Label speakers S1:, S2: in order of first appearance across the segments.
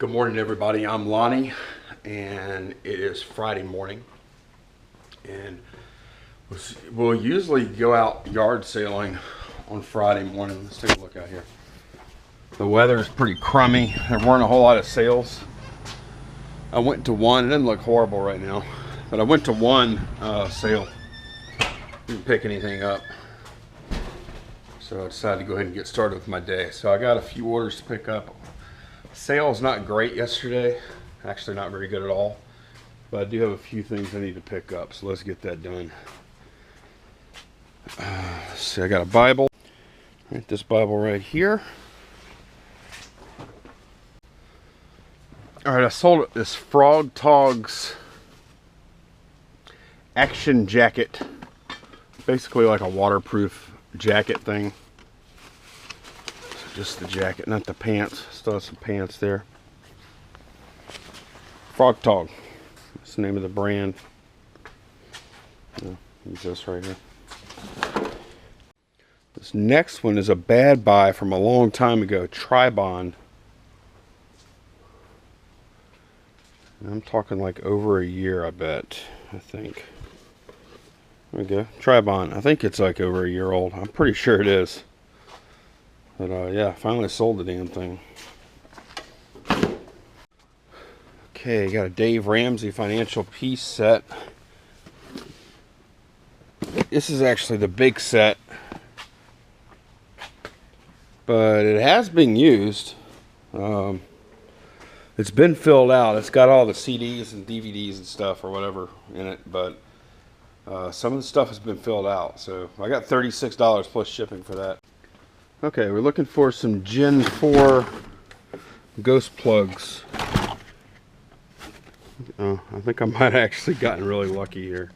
S1: Good morning, everybody. I'm Lonnie, and it is Friday morning, and we'll usually go out yard sailing on Friday morning. Let's take a look out here. The weather is pretty crummy. There weren't a whole lot of sales. I went to one. It doesn't look horrible right now, but I went to one sale. Didn't pick anything up, so I decided to go ahead and get started with my day. So I got a few orders to pick up. Sales not great yesterday, actually not very good at all, but I do have a few things I need to pick up, so let's get that done. Let's see, I got a Bible, right, this Bible right here. All right, I sold this Frog Togs action jacket, basically like a waterproof jacket thing. Just the jacket, not the pants. Still have some pants there. Frog Tog. That's the name of the brand. Use this right here. This next one is a bad buy from a long time ago. Tribond. I'm talking like over a year, I bet. I think. There we go. Tribond. I think it's like over a year old. I'm pretty sure it is. But yeah, finally sold the damn thing. Okay, got a Dave Ramsey financial piece set. This is actually the big set, but it has been used. It's been filled out. It's got all the CDs and DVDs and stuff or whatever in it, but some of the stuff has been filled out. So I got $36 plus shipping for that. Okay, we're looking for some Gen 4 ghost plugs. Oh, I think I might have actually gotten really lucky here.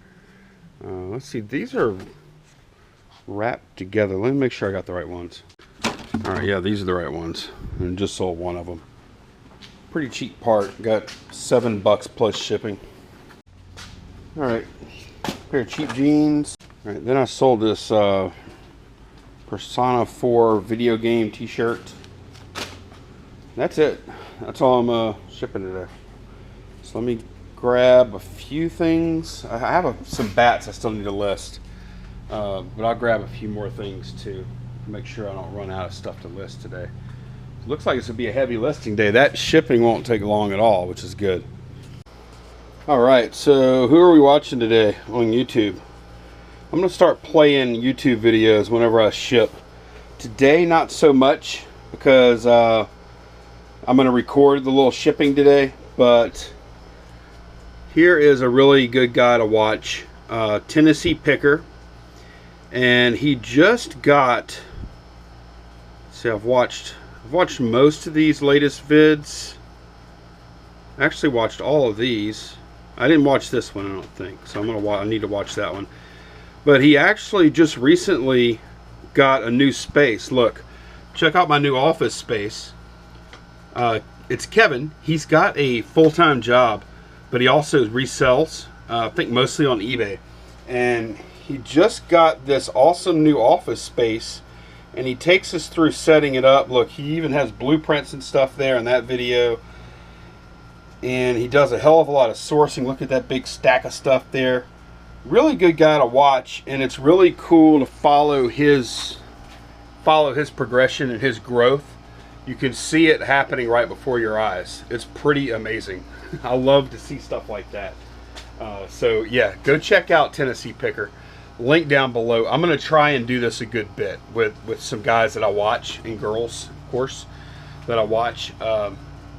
S1: Let's see, these are wrapped together. Let me make sure I got the right ones. Alright, yeah, these are the right ones. And just sold one of them. Pretty cheap part. Got $7 plus shipping. Alright, pair of cheap jeans. Alright, then I sold this Persona 4 video game t-shirt. That's it. That's all I'm shipping today. So let me grab a few things. I have some bats I still need to list, but I'll grab a few more things to make sure I don't run out of stuff to list today. It looks like this would be a heavy listing day. That shipping won't take long at all, which is good. Alright, so who are we watching today on YouTube? I'm going to start playing YouTube videos whenever I ship. Today, not so much, because I'm going to record the little shipping today, but here is a really good guy to watch, Tennessee Picker, and he just got, see, I've watched most of these latest vids. I actually watched all of these. I didn't watch this one, I don't think, so I need to watch that one. But he actually just recently got a new space. Look, check out my new office space. It's Kevin. He's got a full-time job, but he also resells, I think mostly on eBay. And he just got this awesome new office space, and he takes us through setting it up. Look, he even has blueprints and stuff there in that video. And he does a hell of a lot of sourcing. Look at that big stack of stuff there. Really good guy to watch, and it's really cool to follow his progression and his growth. You can see it happening right before your eyes. It's pretty amazing. I love to see stuff like that. So yeah, go check out Tennessee Picker. Link down below. I'm going to try and do this a good bit with some guys that I watch, and girls, of course, that I watch.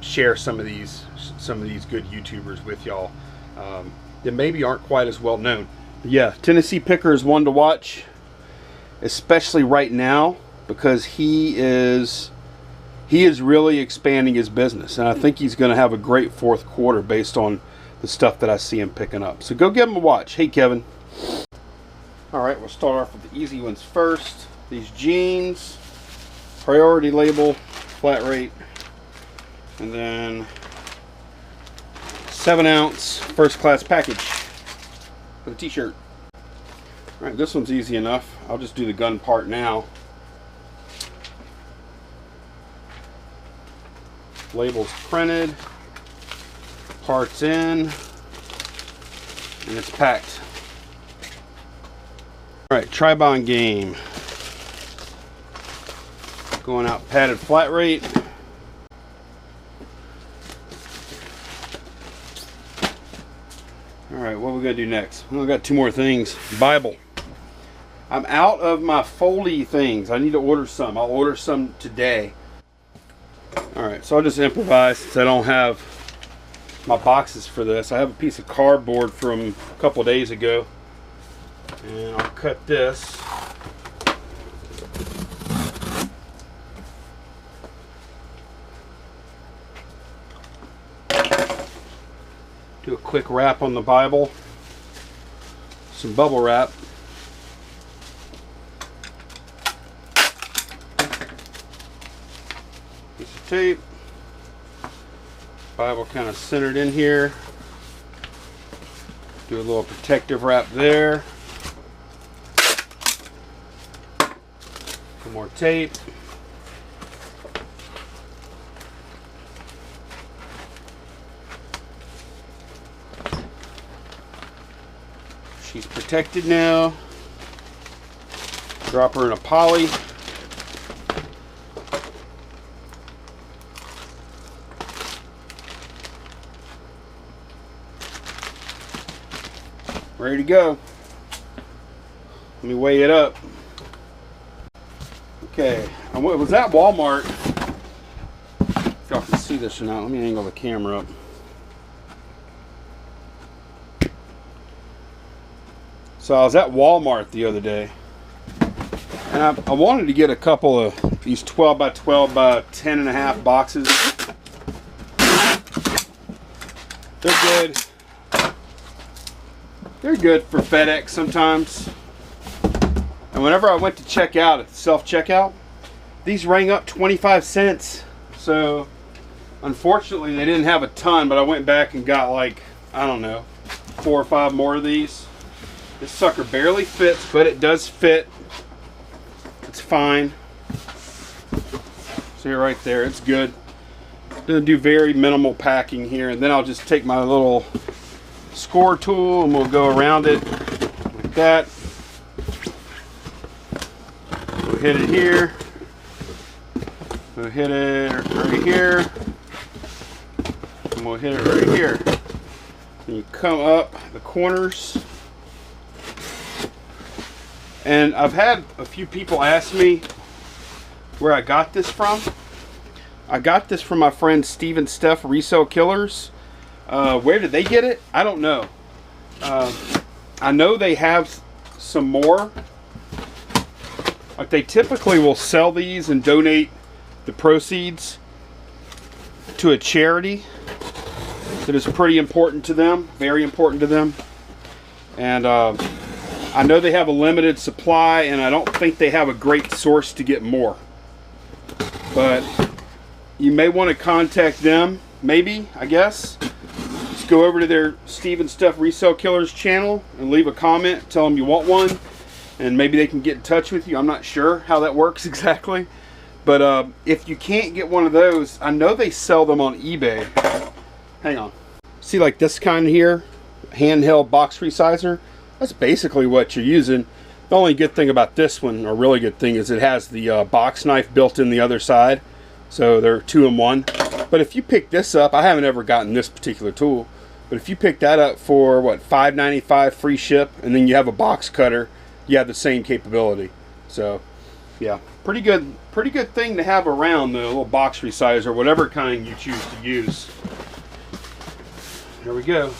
S1: Share some of these good YouTubers with y'all that maybe aren't quite as well known. Yeah, Tennessee Picker is one to watch, especially right now, because he is really expanding his business, and I think he's going to have a great fourth quarter based on the stuff that I see him picking up. So go give him a watch. Hey, Kevin. All right, we'll start off with the easy ones first. These jeans, priority label, flat rate, and then 7-ounce first class package for the t-shirt. All right, this one's easy enough. I'll just do the gun part now. Labels printed, parts in, and it's packed. All right, Tribond game. Going out padded flat rate. All right, what are we gonna do next? Well, I got two more things. Bible. I'm out of my foldy things. I need to order some. I'll order some today. All right, so I'll just improvise since I don't have my boxes for this. I have a piece of cardboard from a couple days ago, and I'll cut this. Do a quick wrap on the Bible. Some bubble wrap. Piece of tape. Bible kind of centered in here. Do a little protective wrap there. Some more tape. She's protected now. Drop her in a poly. Ready to go. Let me weigh it up. Okay, I was at Walmart. If y'all can see this or not, let me angle the camera up. So I was at Walmart the other day, and I wanted to get a couple of these 12 by 12 by 10 and a half boxes. They're good. They're good for FedEx sometimes. And whenever I went to check out at self-checkout, these rang up 25 cents. So unfortunately they didn't have a ton, but I went back and got like, I don't know, 4 or 5 more of these. This sucker barely fits, but it does fit. It's fine. See right there, it's good. Gonna do very minimal packing here, and then I'll just take my little score tool and we'll go around it like that. We'll hit it here. We'll hit it right here. And we'll hit it right here. And you come up the corners. And I've had a few people ask me where I got this from. I got this from my friend Steve and Steph Resell Killers. Where did they get it? I don't know. I know they have some more. Like they typically will sell these and donate the proceeds to a charity that is pretty important to them, very important to them. And I know they have a limited supply, and I don't think they have a great source to get more. But you may want to contact them, maybe, I guess. Just go over to their Steve and Steph Resell Killers channel and leave a comment, tell them you want one, and maybe they can get in touch with you. I'm not sure how that works exactly. But if you can't get one of those, I know they sell them on eBay. Hang on. See, like this kind here, handheld box resizer? That's basically what you're using. The only good thing about this one, or really good thing, is it has the box knife built in the other side. So they're 2-in-1. But if you pick this up, I haven't ever gotten this particular tool, but if you pick that up for, what, $5.95 free ship, and then you have a box cutter, you have the same capability. So, yeah, pretty good thing to have around, the little box resizer, whatever kind you choose to use. There we go.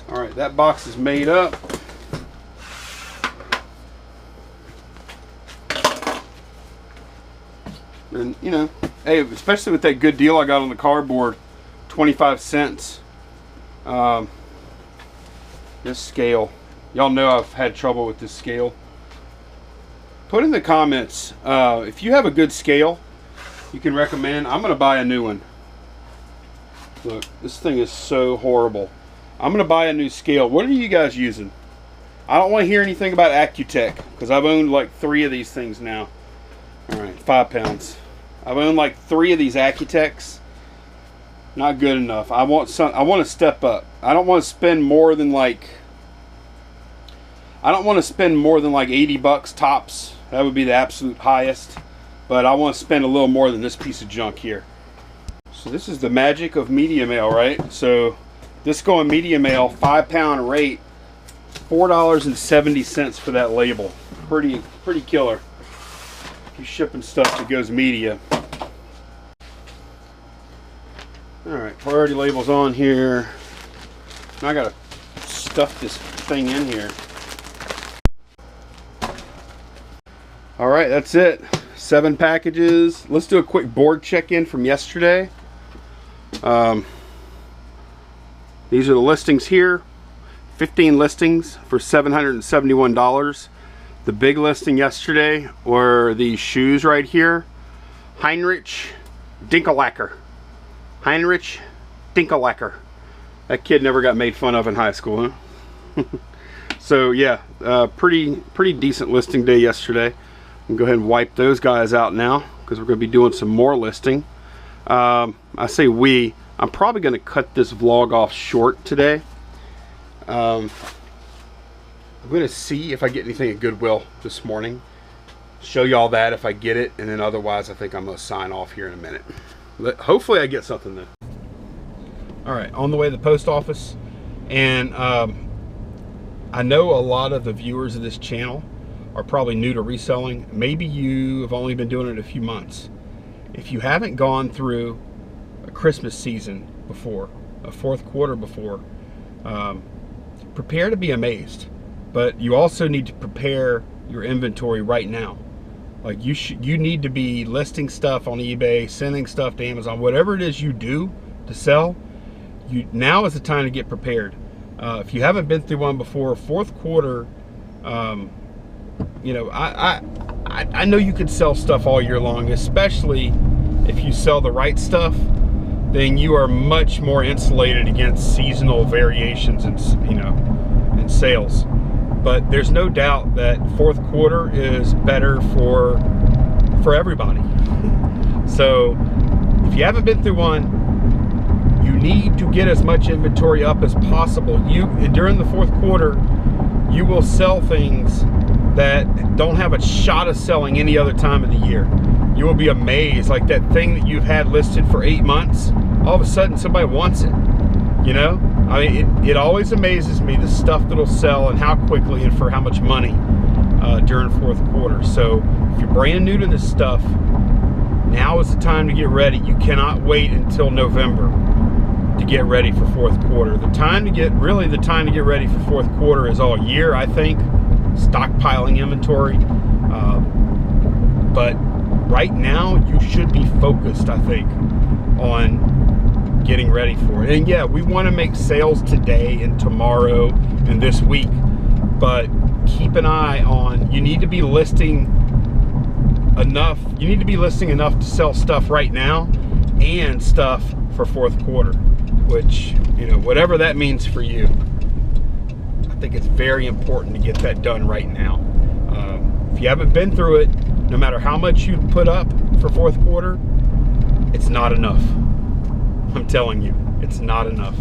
S1: Alright, that box is made up. And, you know, hey, especially with that good deal I got on the cardboard, 25 cents. This scale. Y'all know I've had trouble with this scale. Put in the comments if you have a good scale you can recommend. I'm going to buy a new one. Look, this thing is so horrible. I'm going to buy a new scale. What are you guys using? I don't want to hear anything about Accutech because I've owned like 3 of these things now. All right, 5 pounds. I've owned like 3 of these Accutechs. Not good enough. I want to step up. I don't want to spend more than like. I don't want to spend more than like $80 tops. That would be the absolute highest. But I want to spend a little more than this piece of junk here. So this is the magic of media mail, right? So this going media mail, 5 pound rate, $4.70 for that label. Pretty killer. If you're shipping stuff that goes media. Alright, priority labels on here. Now I gotta stuff this thing in here. Alright, that's it. 7 packages. Let's do a quick board check-in from yesterday. These are the listings here. 15 listings for $771. The big listing yesterday were these shoes right here. Heinrich Dinkelacker. Heinrich Dinkelacker. That kid never got made fun of in high school, huh? So yeah, pretty decent listing day yesterday. I'm gonna go ahead and wipe those guys out now because we're gonna be doing some more listing. I say I'm probably gonna cut this vlog off short today. I'm gonna see if I get anything at Goodwill this morning. Show y'all that if I get it, and then otherwise I think I'm gonna sign off here in a minute. Hopefully I get something then. Alright, on the way to the post office, and I know a lot of the viewers of this channel are probably new to reselling. Maybe you have only been doing it a few months. If you haven't gone through a Christmas season before, a 4th quarter before, prepare to be amazed. But you also need to prepare your inventory right now. Like you need to be listing stuff on eBay, sending stuff to Amazon, whatever it is you do to sell. Now is the time to get prepared. If you haven't been through one before, 4th quarter, you know, I know you could sell stuff all year long, especially if you sell the right stuff. Then you are much more insulated against seasonal variations and, you know, in sales. But there's no doubt that 4th quarter is better for everybody. So if you haven't been through one, you need to get as much inventory up as possible. During the 4th quarter, you will sell things that don't have a shot of selling any other time of the year. You will be amazed, like that thing that you've had listed for 8 months, all of a sudden somebody wants it. You know, I mean, it always amazes me the stuff that'll sell and how quickly and for how much money during 4th quarter. So if you're brand new to this stuff, now is the time to get ready. You cannot wait until November to get ready for 4th quarter. The time to get ready for 4th quarter is all year, I think. Stockpiling inventory. But right now you should be focused, I think, on getting ready for it. And yeah, we want to make sales today and tomorrow and this week, but keep an eye on, you need to be listing enough to sell stuff right now and stuff for 4th quarter, which, you know, whatever that means for you. I think it's very important to get that done right now. If you haven't been through it, no matter how much you put up for 4th quarter, it's not enough. I'm telling you, it's not enough.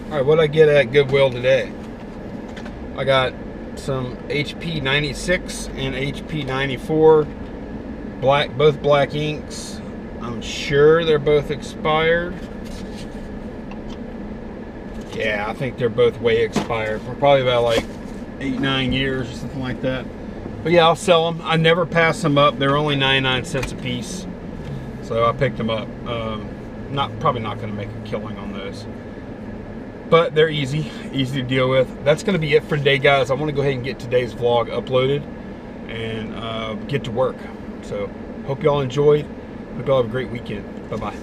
S1: All right, what did I get at Goodwill today? I got some HP 96 and HP 94, both black inks. I'm sure they're both expired. Yeah, I think they're both way expired. For probably about like 8-9 years or something like that. But yeah, I'll sell them. I never pass them up. They're only 99 cents a piece, so I picked them up. Probably not going to make a killing on those, but they're easy to deal with. That's going to be it for today, guys. I want to go ahead and get today's vlog uploaded and get to work. So hope y'all enjoyed. Hope y'all have a great weekend. Bye bye.